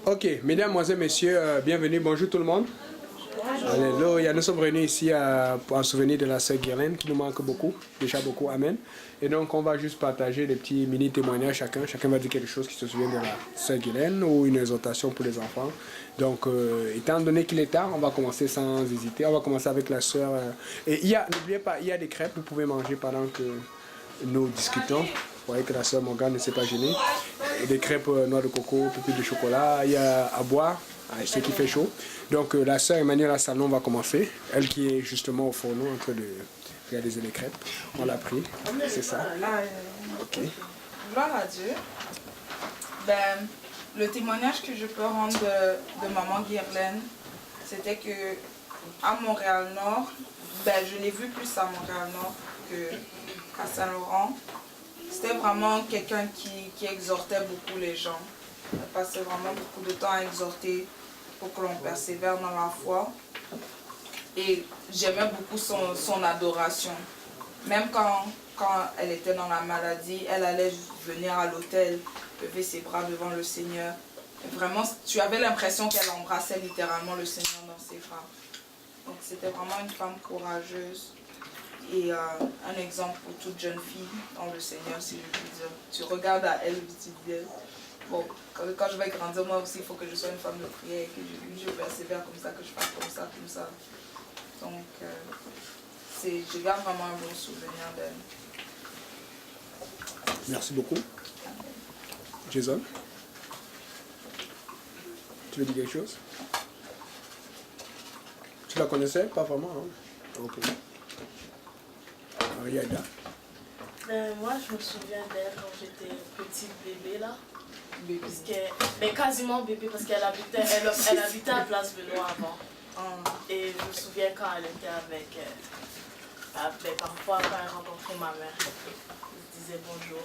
Ok, mesdames, messieurs, bienvenue, bonjour tout le monde. Alléluia, nous sommes réunis ici en souvenir de la sœur Guirlaine qui nous manque beaucoup, déjà beaucoup, amen. Et donc on va juste partager des petits mini témoignages chacun va dire quelque chose qui se souvient de la sœur Guirlaine ou une exhortation pour les enfants. Donc étant donné qu'il est tard, on va commencer sans hésiter, on va commencer avec la sœur. Et n'oubliez pas, il y a des crêpes, vous pouvez manger pendant que nous discutons. Vous voyez que la sœur Morgane ne s'est pas gênée. Des crêpes noix de coco, pépites de chocolat, il y a à boire, ce qui fait chaud. Donc la sœur Emmanuelle Salon va commencer, elle qui est justement au fourneau en train de réaliser les crêpes. On l'a pris, c'est ça. Ok. Gloire à Dieu. Ben, le témoignage que je peux rendre de maman Guirlaine, c'était que à Montréal-Nord, ben, je l'ai vu plus à Montréal-Nord qu'à Saint-Laurent. C'était vraiment quelqu'un qui exhortait beaucoup les gens. Elle passait vraiment beaucoup de temps à exhorter pour que l'on persévère dans la foi. Et j'aimais beaucoup son adoration. Même quand elle était dans la maladie, elle allait venir à l'hôtel, lever ses bras devant le Seigneur. Et vraiment, tu avais l'impression qu'elle embrassait littéralement le Seigneur dans ses bras. Donc c'était vraiment une femme courageuse. Et un exemple pour toute jeune fille dans le Seigneur, si je puis dire. Tu regardes à elle et tu dis, bon, quand je vais grandir, moi aussi, il faut que je sois une femme de prière et que je persévère comme ça, que je fasse comme ça, comme ça. Donc, je garde vraiment un bon souvenir d'elle. Merci beaucoup. Jason, tu veux dire quelque chose? Tu la connaissais? Pas vraiment, hein? Ok. Ariada. Moi, je me souviens d'elle quand j'étais petit bébé, là. Mais quasiment bébé, parce qu'elle habitait, elle habitait à Place Benoît avant. Et je me souviens quand elle était avec... parfois, quand elle rencontrait ma mère, je disais bonjour.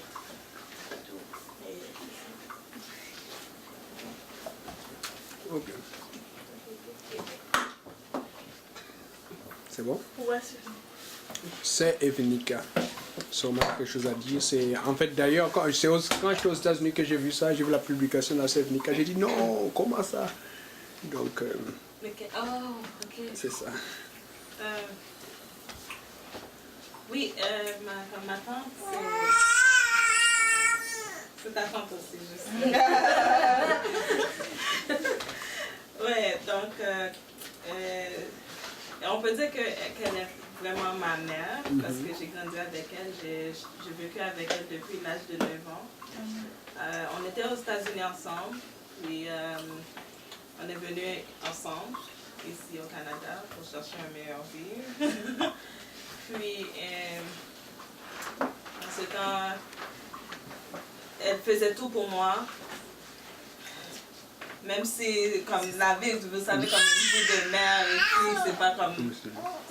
Ok. C'est bon? Ouais, c'est bon. C'est Evenica. Sûrement quelque chose à dire. En fait, d'ailleurs, quand j'étais aux États-Unis que j'ai vu ça, j'ai vu la publication de la sœur Evenica, j'ai dit non, comment ça? Donc, c'est ça. Oui, ma tante, c'est ta tante aussi, je sais. Ouais, donc, on peut dire qu'elle est vraiment ma mère, parce que j'ai grandi avec elle, j'ai vécu avec elle depuis l'âge de 9 ans. On était aux États-Unis ensemble, puis on est venus ensemble, ici au Canada, pour chercher un meilleur vie. Puis, en ce temps, elle faisait tout pour moi. Même si, comme la vie, vous savez, comme une vie de mère et puis c'est pas comme...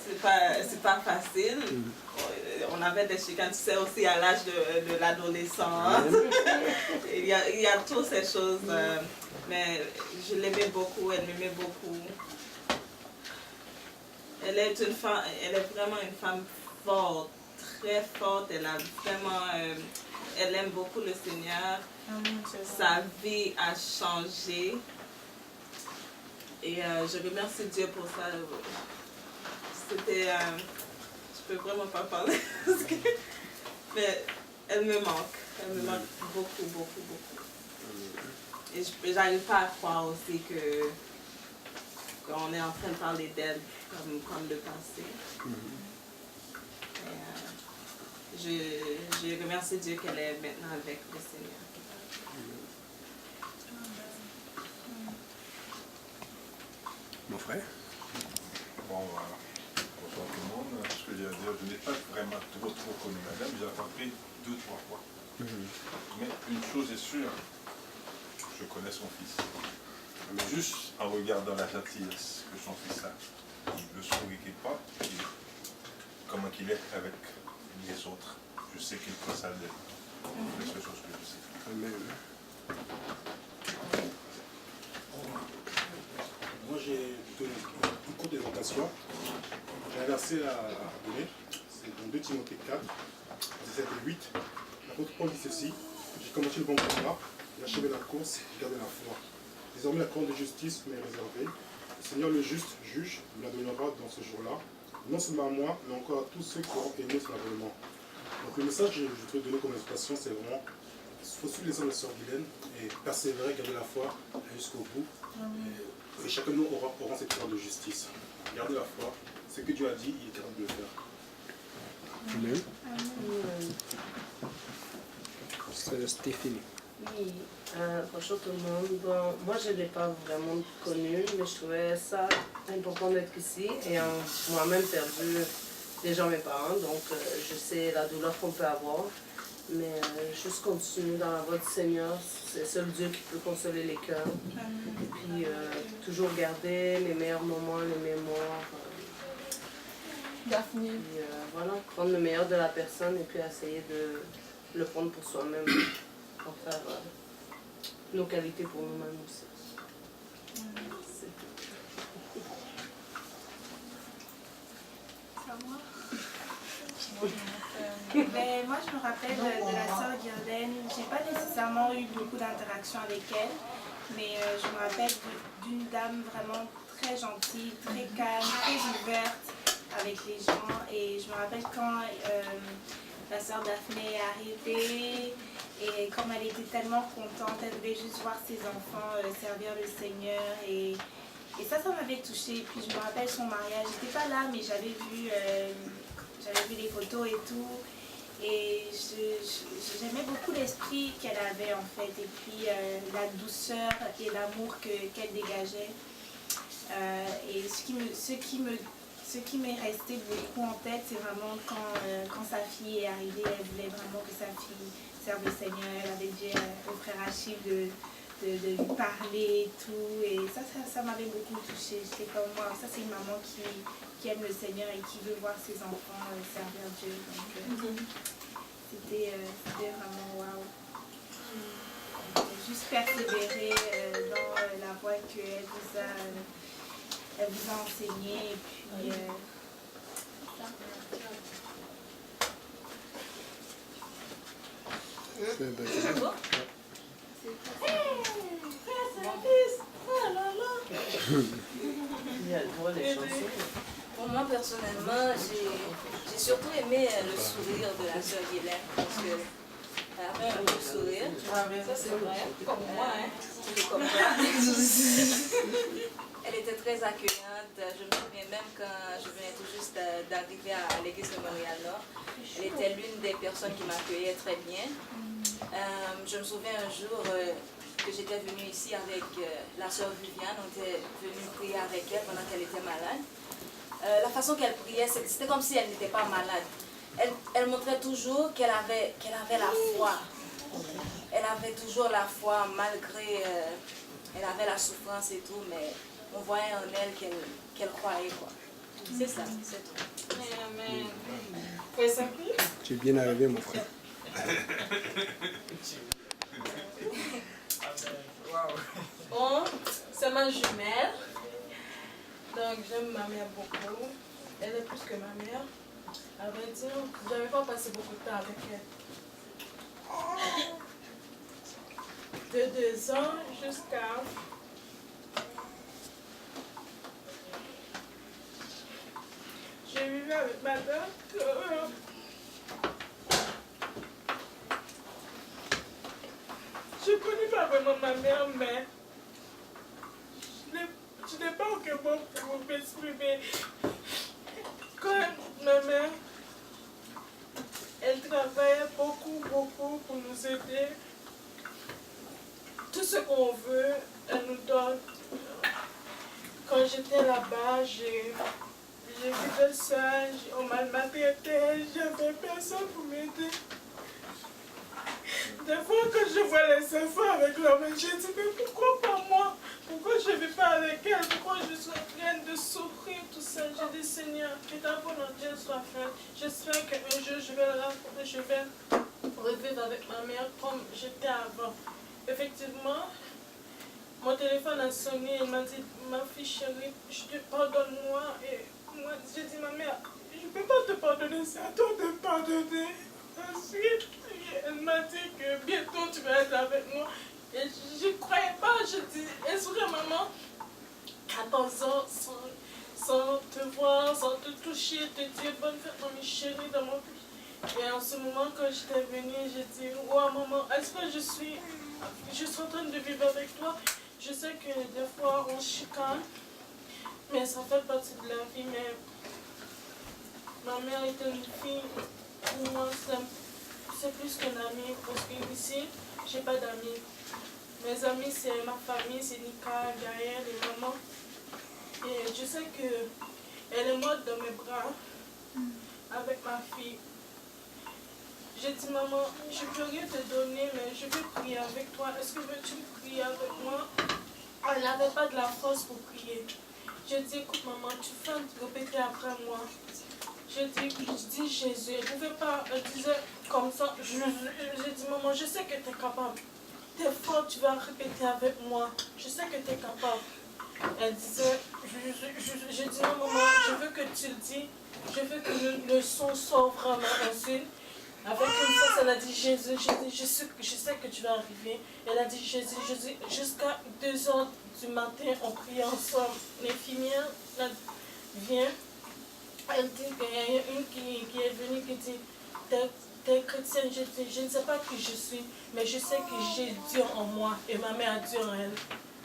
C'est pas facile. On avait des chicanes, tu sais, aussi à l'âge de l'adolescence. il y a toutes ces choses. Mais je l'aimais beaucoup, elle m'aimait beaucoup. Elle est vraiment une femme forte, très forte. Elle a vraiment... elle aime beaucoup le Seigneur. Sa vie a changé. Et je remercie Dieu pour ça. C'était... je peux vraiment pas parler. Mais elle me manque. Elle me manque beaucoup, beaucoup, beaucoup. Et j'arrive pas à croire aussi qu'on est en train de parler d'elle comme le passé. Je remercie Dieu qu'elle est maintenant avec le Seigneur. Mon frère? Bon, bonsoir tout le monde. Ce que j'ai à dire, je n'ai pas vraiment trop connu madame, j'ai rencontré 2-3 fois. Mais une chose est sûre, je connais son fils. Mais juste en regardant la gentillesse que son fils a, le sourire qu'il porte, comment il est avec les autres, je sais qu'il prend ça d'elle. C'est quelque chose que je sais. Amen. Moi j'ai une courte présentation. J'ai un verset à donner, c'est dans 2 Timothée 4, 17 et 8. L'apôtre Paul dit ceci: j'ai commencé le bon combat, j'ai achevé la course, j'ai gardé la foi. Désormais, la couronne de justice m'est réservée. Le Seigneur le juste juge me la donnera dans ce jour-là, non seulement à moi, mais encore à tous ceux qui auront aimé son avènement. Donc le message que je voudrais donner comme expression, c'est vraiment, il faut suivre les hommes de Sœur Guylaine et persévérer, garder la foi jusqu'au bout. Et chacun de nous aura cette couronne de justice. Gardez la foi, ce que Dieu a dit, il est capable de le faire. Amen. C'est Stéphanie. Oui, bonjour tout le monde. Bon, moi, je ne l'ai pas vraiment connu, mais je trouvais ça important d'être ici. Et moi-même perdu déjà mes parents, donc je sais la douleur qu'on peut avoir. Mais juste continuer dans la voie du Seigneur, c'est seul Dieu qui peut consoler les cœurs. Et puis toujours garder les meilleurs moments, les mémoires. Daphné. Puis voilà, prendre le meilleur de la personne et puis essayer de le prendre pour soi-même, pour faire nos qualités pour nous-mêmes aussi. C'est tout. Ben, moi, je me rappelle de la sœur Guylaine. Je n'ai pas nécessairement eu beaucoup d'interactions avec elle, mais je me rappelle d'une dame vraiment très gentille, très calme, très ouverte avec les gens. Et je me rappelle quand la sœur Daphné est arrivée et comme elle était tellement contente, elle voulait juste voir ses enfants servir le Seigneur. Et ça m'avait touchée. Puis je me rappelle son mariage. Je n'étais pas là, mais j'avais vu les photos et tout. Et j'aimais beaucoup l'esprit qu'elle avait en fait. Et puis la douceur et l'amour qu'elle dégageait. Et ce qui m'est resté beaucoup en tête, c'est vraiment quand sa fille est arrivée, elle voulait vraiment que sa fille serve le Seigneur. Elle avait dit au frère Achille de lui parler et tout. Et ça m'avait beaucoup touchée. J'étais comme moi, ça c'est une maman qui aime le Seigneur et qui veut voir ses enfants servir Dieu. Donc c'était vraiment waouh. Juste persévérer dans la voie qu'elle vous a enseignée et puis C'est bon. Pour moi, personnellement, j'ai surtout aimé le sourire de la sœur Guylaine parce qu'elle avait un beau sourire. Ça, c'est vrai. Comme moi, hein. Comme toi. Elle était très accueillante. Je me souviens même quand je venais tout juste d'arriver à l'église de Montréal-Nord. Elle était l'une des personnes qui m'accueillait très bien. Je me souviens un jour que j'étais venue ici avec la sœur Viviane. On était venus prier avec elle pendant qu'elle était malade. La façon qu'elle priait, c'était comme si elle n'était pas malade. Elle montrait toujours qu'elle avait la foi. Elle avait toujours la foi malgré... elle avait la souffrance et tout, mais on voyait en elle qu'elle croyait, quoi. C'est ça, c'est tout. Amen. Tu es bien arrivé, mon frère. Bon, c'est ma jumelle. Donc j'aime ma mère beaucoup. Elle est plus que ma mère. À vrai dire, je n'avais pas passé beaucoup de temps avec elle. De 2 ans jusqu'à... J'ai vécu avec ma tante. Je ne connais pas vraiment ma mère, mais je n'ai pas aucun mot pour m'exprimer. Quand ma mère, elle travaillait beaucoup pour nous aider. Tout ce qu'on veut, elle nous donne. Quand j'étais là-bas, j'ai vécu seule, on m'a maltraité, j'avais personne pour m'aider. Des fois, quand je vois les enfants avec leur mère, je dis, mais pourquoi pas moi? Pourquoi je ne vis pas avec elle? Pourquoi je suis en train de souffrir tout ça? Je dis, Seigneur, que ta volonté soit faite. J'espère qu'un jour, je vais la rencontrer, je vais revivre avec ma mère comme j'étais avant. Effectivement, mon téléphone a sonné, elle m'a dit, ma fille chérie, je te pardonne-moi. Et moi, j'ai dit, ma mère, je ne peux pas te pardonner, c'est à toi de pardonner. Ensuite, elle m'a dit que bientôt tu vas être avec moi. Et je ne croyais pas, je dis, est-ce que maman, 14 ans, sans te voir, sans te toucher, te dire bonne fête, mamie chérie, dans mon vie. Et en ce moment, quand j'étais venue, j'ai dit, wow maman, est-ce que je suis en train de vivre avec toi? Je sais que des fois on chicane, mais ça fait partie de la vie. Mais ma mère était une fille, pour moi, c'est plus qu'un ami, parce que ici, j'ai pas d'amis. Mes amis, c'est ma famille, c'est Nika, Gaël et maman. Et je sais qu'elle est morte dans mes bras avec ma fille. J'ai dit, maman, je peux rien te donner, mais je veux prier avec toi. Est-ce que veux-tu prier avec moi? Elle n'avait pas de la force pour prier. J'ai dit, écoute maman, tu fais répéter après moi. Je dis Jésus. Elle ne pouvait pas, elle disait comme ça. J'ai dit, maman, je sais que tu es capable. Tu es forte, tu vas répéter avec moi. Je sais que tu es capable. Elle disait, j'ai dit, non maman, je veux que tu le dis. Je veux que le son sorte vraiment ensuite. Avec une force, elle a dit Jésus, je sais que tu vas arriver. Elle a dit Jésus, jusqu'à 2h du matin, on prie ensemble. L'infirmière vient, elle dit qu'il y a une qui est venue qui dit, t'es chrétienne, je ne sais pas qui je suis, mais je sais que j'ai Dieu en moi et ma mère a Dieu en elle.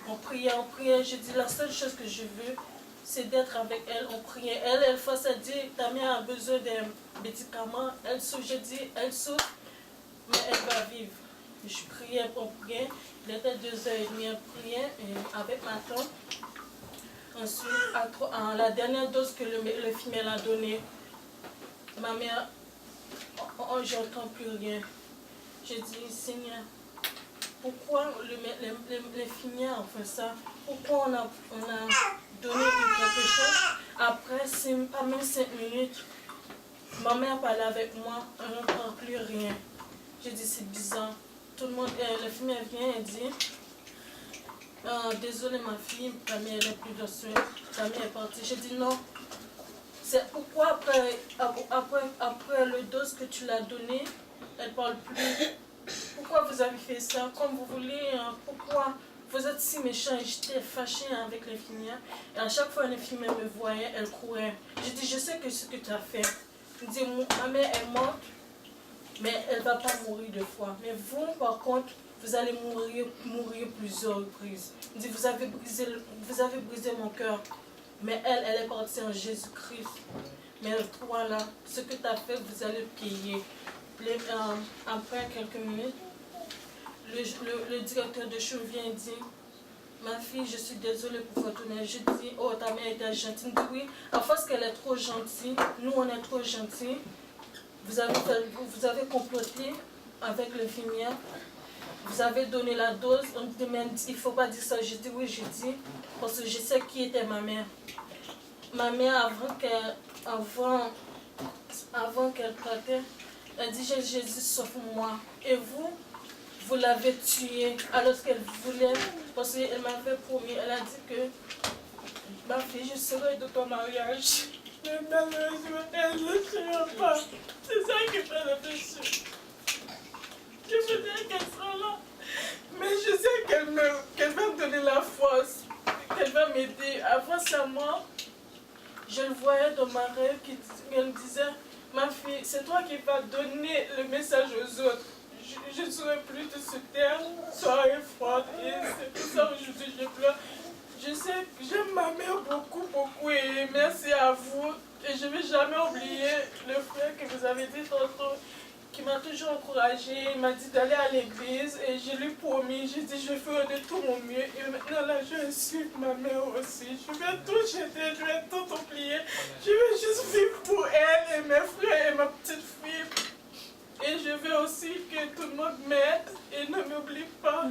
On priait, je dis la seule chose que je veux, c'est d'être avec elle, on priait. Elle dit, ta mère a besoin des médicaments, elle souffre, je dis, elle souffre, mais elle va vivre. Je priais, on priait, il était 2h30, elle priait avec ma tante. Ensuite, à la dernière dose que le femelle a donnée, ma mère, j'entends plus rien. Je dis, Seigneur, pourquoi les femelles ont fait ça? Pourquoi on a donné quelque chose? Après, pas même 5 minutes, ma mère parlait avec moi, on n'entend plus rien. Je dis, c'est bizarre. Tout le monde, la femelle vient et dit, désolée ma fille, ta mère n'est plus dans ce, ta mère est partie. Je dis non. C'est pourquoi après le dose que tu l'as donné, elle ne parle plus. Pourquoi vous avez fait ça comme vous voulez? Pourquoi vous êtes si méchant? Et j'étais fâchée avec l'infirmière. Et à chaque fois l'infirmière me voyait, elle courait. Je dis, je sais que ce que tu as fait. Je dis, ma mère est morte, mais elle ne va pas mourir 2 fois. Mais vous, par contre, vous allez mourir plusieurs reprises. Je dis, vous avez brisé mon cœur. Mais elle est partie en Jésus-Christ. Mais toi là, ce que tu as fait, vous allez payer. Après quelques minutes, le directeur de chemin vient et dit, ma fille, je suis désolée pour votre honneur. Je dis, oh, ta mère était gentille. Il me dit, oui, à force qu'elle est trop gentille, nous on est trop gentils. Vous avez comploté avec l'infirmière. Vous avez donné la dose. On me dit, mais il ne faut pas dire ça. Je dis, oui, je dis, parce que je sais qui était ma mère. Ma mère, avant qu'elle partait, elle dit, Jésus, sauve-moi. Et vous l'avez tuée alors qu'elle voulait, parce qu'elle m'avait promis, elle a dit que ma fille, je serai de ton mariage. Mais malheureusement, elle ne sera pas. C'est ça qui fait le péché. Je voudrais qu'elle soit là. Mais je sais qu'elle va me donner la force, qu'elle va m'aider. Avant sa mort, je le voyais dans ma rêve, elle me disait, ma fille, c'est toi qui vas donner le message aux autres. Je ne saurais plus de se taire, soirée froide. Et c'est pour ça aujourd'hui je pleure. Je sais que j'aime ma mère beaucoup, beaucoup. Et merci à vous. Et je ne vais jamais oublier le frère que vous avez dit tantôt, qui m'a toujours encouragée. Il m'a dit d'aller à l'église. Et je lui ai promis, j'ai dit je ferai de tout mon mieux. Et maintenant là, je vais suivre ma mère aussi. Je vais tout jeter, je vais tout oublier. Je vais juste vivre pour elle et mes frères et ma petite fille. Et je veux aussi que tout le monde m'aide et ne m'oublie pas.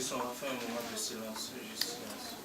Juste, on va faire un moment de silence. Juste silence.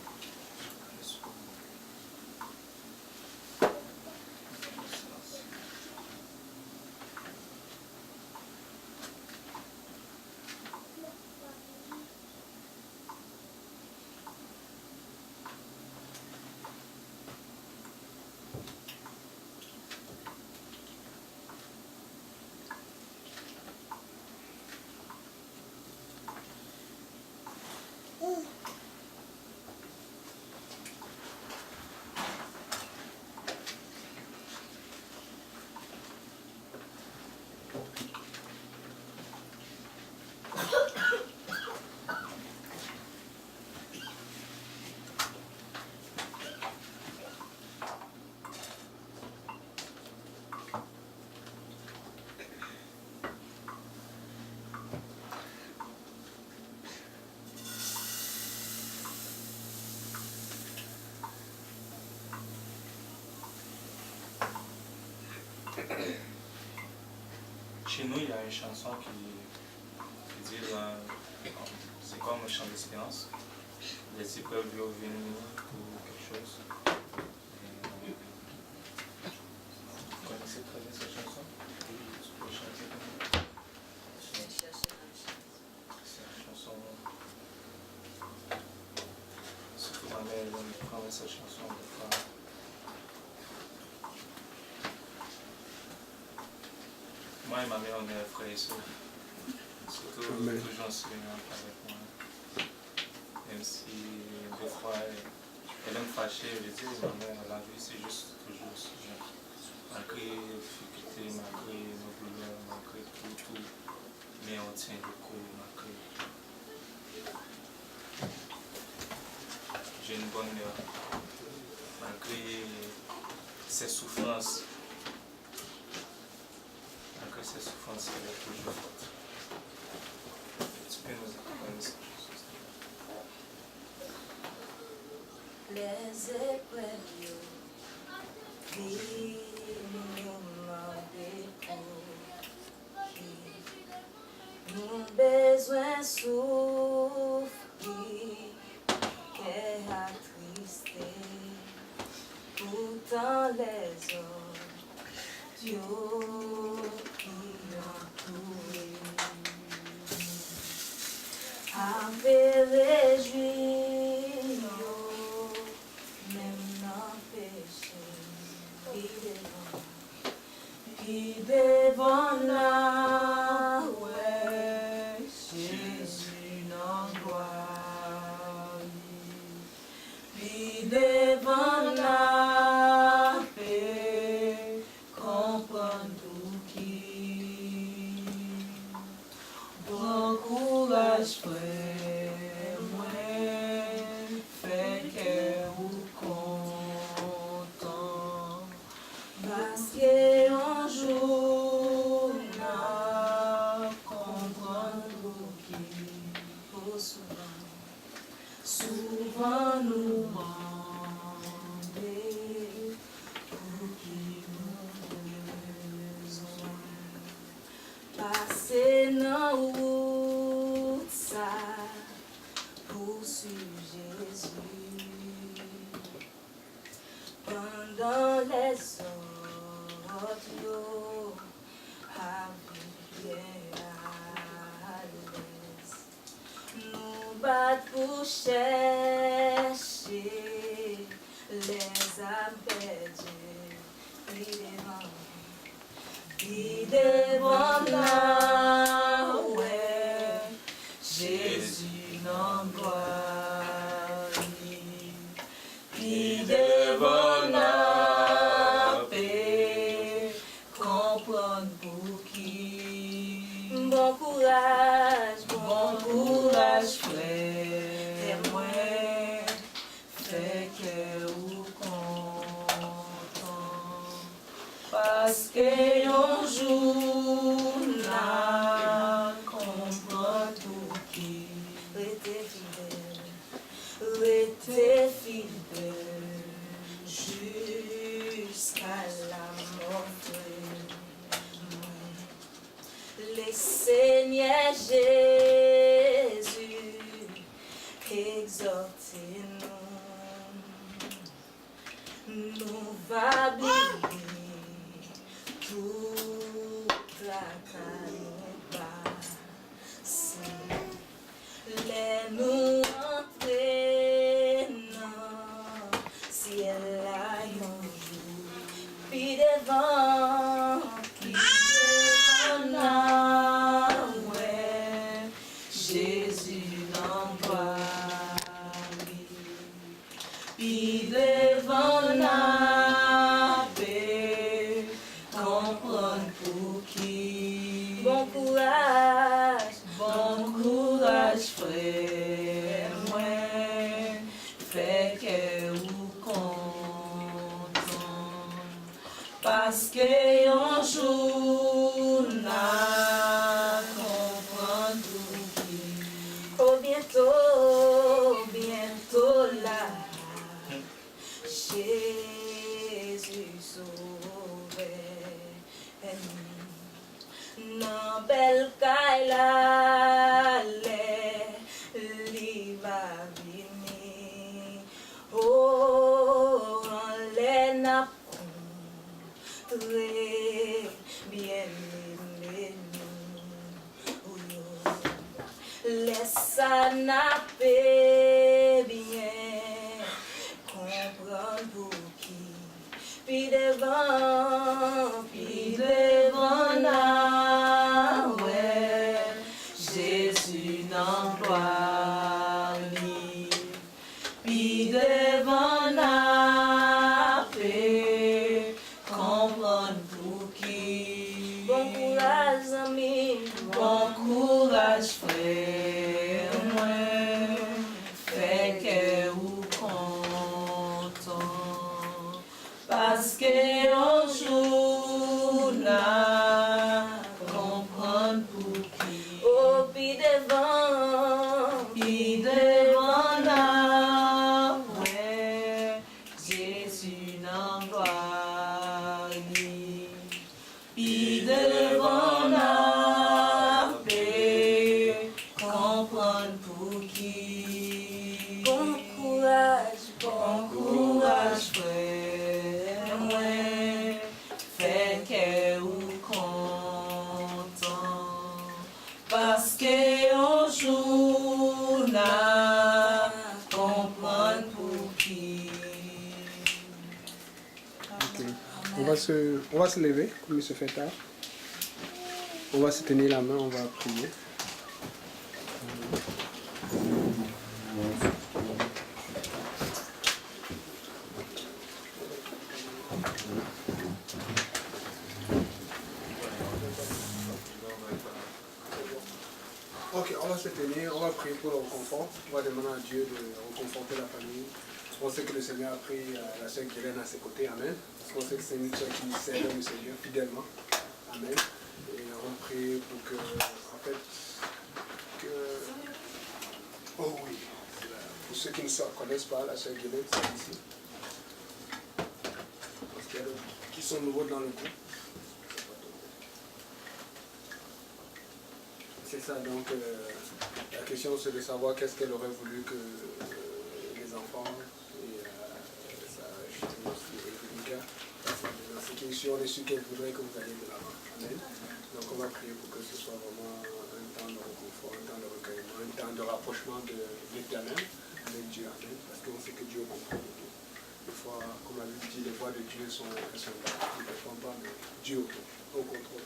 Chez nous, il y a une chanson qui dit c'est comme un chant d'espérance. Les épreuves lui ont venu pour quelque chose. Vous connaissez très bien cette chanson? Tu peux chanter comme ça? C'est une chanson. Surtout ma mère, elle me prend cette chanson des fois. Moi et ma mère, on est frères et sœurs. Surtout toujours en souvenant avec moi. Même si des fois elle aime fâcher, je dis, ma mère, la vie c'est juste toujours souvent. Malgré les difficultés, malgré nos douleurs, malgré tout, mais on tient le coup, malgré. J'ai une bonne mère. Malgré ses souffrances. Malgré ses souffrances, elle est toujours forte. Tu peux nous accompagner cette chose? Les épreuves, nos besoins souffrir, qu'est attristé, pourtant les hommes, Dieu qui entoure, avait réjoui, même non péché, qui devant la ouais, Jésus n'en gloire, puis devant la paix, comprendre tout qui, bon courage frère, moi, fait que vous content, parce qu'un jour, n'a comprendre qui, oh souvent nous demander pour qui nous besoin. Passer dans route ça pour suivre Jésus. Pendant les autres jours, bien à l'aise. Nous battre pour chercher les âmes perdues. Puis devant la ouais, Jésus n'en gloire. Puis devant la paix, comprendre pour qui. Bon courage, frère, et moi, fait que vous content. Parce qu'un jour, là, comprendre tout qui. Restez fidèle, jusqu'à la mort. Le Seigneur Jésus exhortez-nous, nous va briller toute la campagne. Les nous entraînant, ciel là yon jour, puis devant là, ouais, Jésus n'envoie, puis devant la paix, comprendre pour qui. Bon courage, frère, ouais, fait que vous content, parce que un jour n'a comprendre pour qui. Oh, bientôt là, Jésus sauveur. Non, belle Kaila, li va venir. Oh, les n'a très bien aimé nous. Laisse napper bien, comprendre pour qui. Puis devant là, ouais, Jésus n'envoie ni. Puis devant la paix, comprendre pour qui. Bon courage, ami, bon courage, frère, ouais, fait que vous content, parce que un jour là, comprendre pour qui. Oh, puis devant là, ouais, Jésus n'envoie ni. Puis devant la paix, comprendre pour qui. Bon courage, frère, ouais, fait que vous content, parce que un jour là, comprendre pour qui. Ok. On va se lever, comme il se fait tard. On va se tenir la main, on va prier. Ok, on va se tenir, on va prier pour le réconfort. On va demander à Dieu de réconforter la famille. On sait que le Seigneur a pris la sœur Hélène à ses côtés, amen. Parce qu'on sait que c'est une sœur qui sert le Seigneur fidèlement, amen. Et on prie pour que, en fait, oh oui, pour ceux qui ne se connaissent pas, la sœur Hélène, c'est ici. Parce qu'il y a d'autres qui sont nouveaux dans le groupe. C'est ça, donc la question c'est de savoir qu'est-ce qu'elle aurait voulu que les enfants et sa justement aussi Erika, ce qui est sûr, on est sûr qu'elle voudrait que vous alliez de l'avant. Amen. Donc on va prier pour que ce soit vraiment un temps de réconfort, un temps de recueillement, un temps de rapprochement de l'Éternel avec Dieu. Amen. Parce qu'on sait que Dieu comprend de tout. Des fois, comme on a dit, les voix de Dieu sont là, ils ne répondent pas, mais Dieu au contrôle.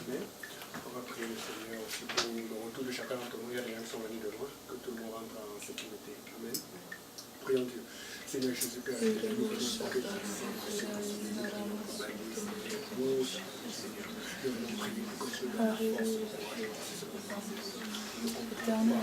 Amen. On va prier le Seigneur aussi pour le retour de chacun d'entre nous. Il y a des gens qui sont venus de loin, que tout le monde rentre en sécurité. Amen. Prions Dieu. Seigneur Jésus, Père, nous venons pour que tu nous venons prier pour que tu nous donnes la force pour aller nous comprendre.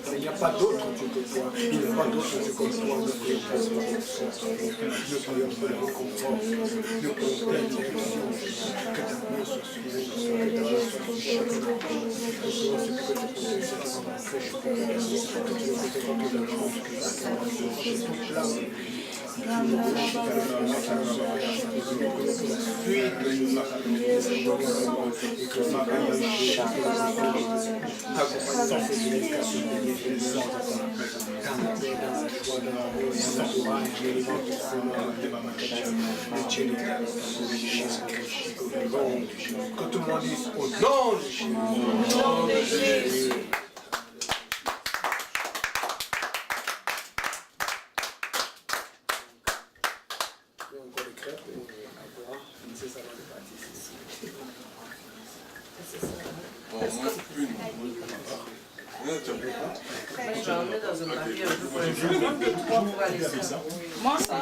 Il n'y a pas d'autre Dieu que toi. Il n'y a pas d'autre Dieu que toi. Nous prions pour ce Nous prions pour le réconfort. Nous prions pour l'intervention. Que ta main soit sur nous. Que ta main soit sur chacun d'entre nous. Nous prions ce que tu peux faire. Que tu vas faire. Que tu vas faire de la chance. Que tu vas faire de que tout le monde dise au nom de Jésus. J'en ai dans un papier un peu. Je demande de 3 pour aller ça. Moi, ça.